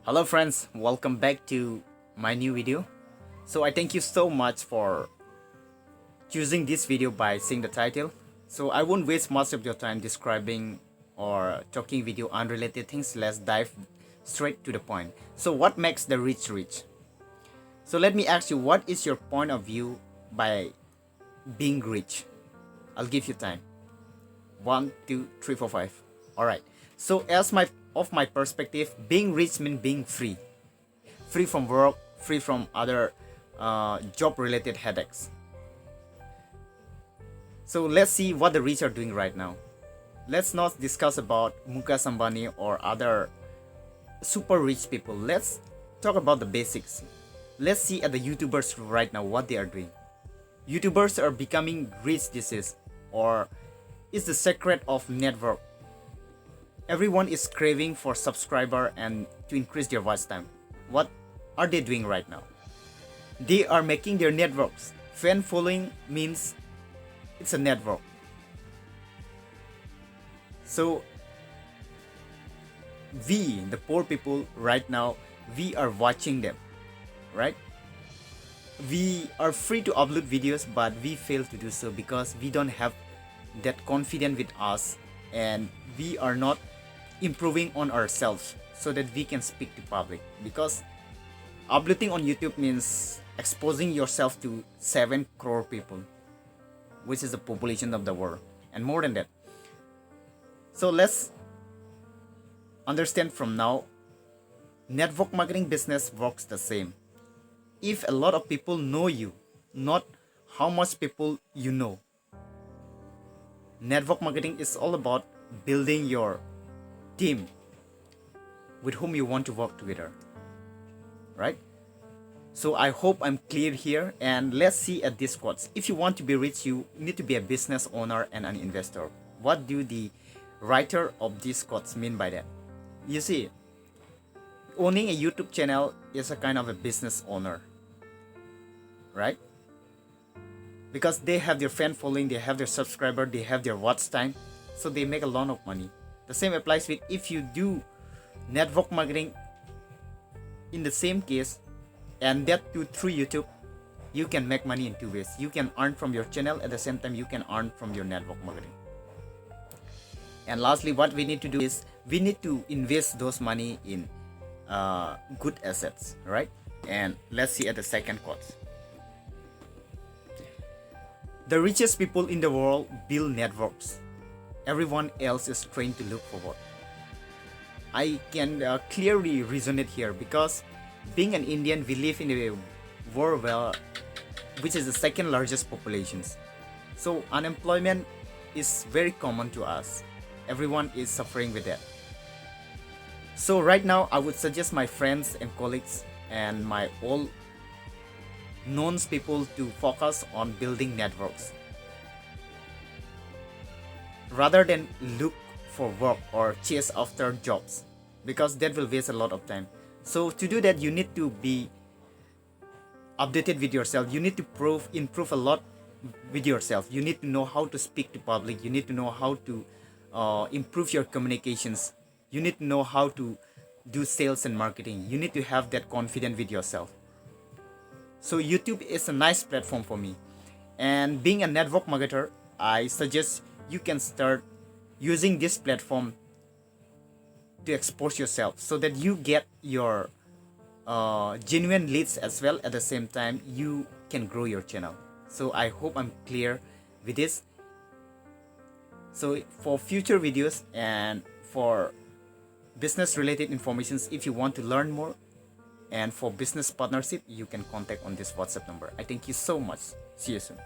Hello friends, welcome back to my new video. So I thank you so much for choosing this video by seeing the title. So I won't waste much of your time describing or talking video unrelated things. Let's dive straight to the point. So what makes the rich rich? So let me ask you, what is your point of view by being rich? I'll give you time. 1, 2, 3, 4, 5. Alright. So as my perspective, being rich means being free. Free from work, free from other job related headaches. So let's see what the rich are doing right now. Let's not discuss about Mukesh Ambani or other super rich people. Let's talk about the basics. Let's see at the YouTubers right now what they are doing. YouTubers are becoming rich disease, or is the secret of network. Everyone is craving for subscriber and to increase their watch time. What are they doing right now? They are making their networks. Fan following means it's a network. So we, the poor people right now, we are watching them, right? We are free to upload videos, but we fail to do so because we don't have that confidence with us, and we are not improving on ourselves so that we can speak to public. Because uploading on YouTube means exposing yourself to 7 crore people, which is the population of the world, and more than that. So let's understand from now, network marketing business works the same. If a lot of people know you, not how much people you know. Network marketing is all about building your team with whom you want to work together, right? So I hope I'm clear here, and let's see at these quotes. If you want to be rich, you need to be a business owner and an investor. What do the writer of these quotes mean by that? You see, owning a YouTube channel is a kind of a business owner, right? Because they have their fan following, they have their subscriber, they have their watch time, so they make a lot of money. The same applies with if you do network marketing in the same case, and that too through YouTube, you can make money in 2 ways. You can earn from your channel, at the same time you can earn from your network marketing. And lastly, what we need to do is we need to invest those money in good assets, right? And let's see at the second quote. The richest people in the world build networks. Everyone else is trained to look forward. I can clearly resonate here because being an Indian, we live in a world which is the second largest populations. So unemployment is very common to us. Everyone is suffering with that. So right now, I would suggest my friends and colleagues and my all known people to focus on building networks rather than look for work or chase after jobs, because that will waste a lot of time. So to do that, you need to be updated with yourself. You need to improve a lot with yourself. You need to know how to speak to public. You need to know how to improve your communications. You need to know how to do sales and marketing. You need to have that confidence with yourself. So YouTube is a nice platform for me. And being a network marketer, I suggest you can start using this platform to expose yourself so that you get your genuine leads as well. At the same time, you can grow your channel. So I hope I'm clear with this. So for future videos and for business related informations, if you want to learn more, and for business partnership, you can contact on this WhatsApp number. I thank you so much. See you soon.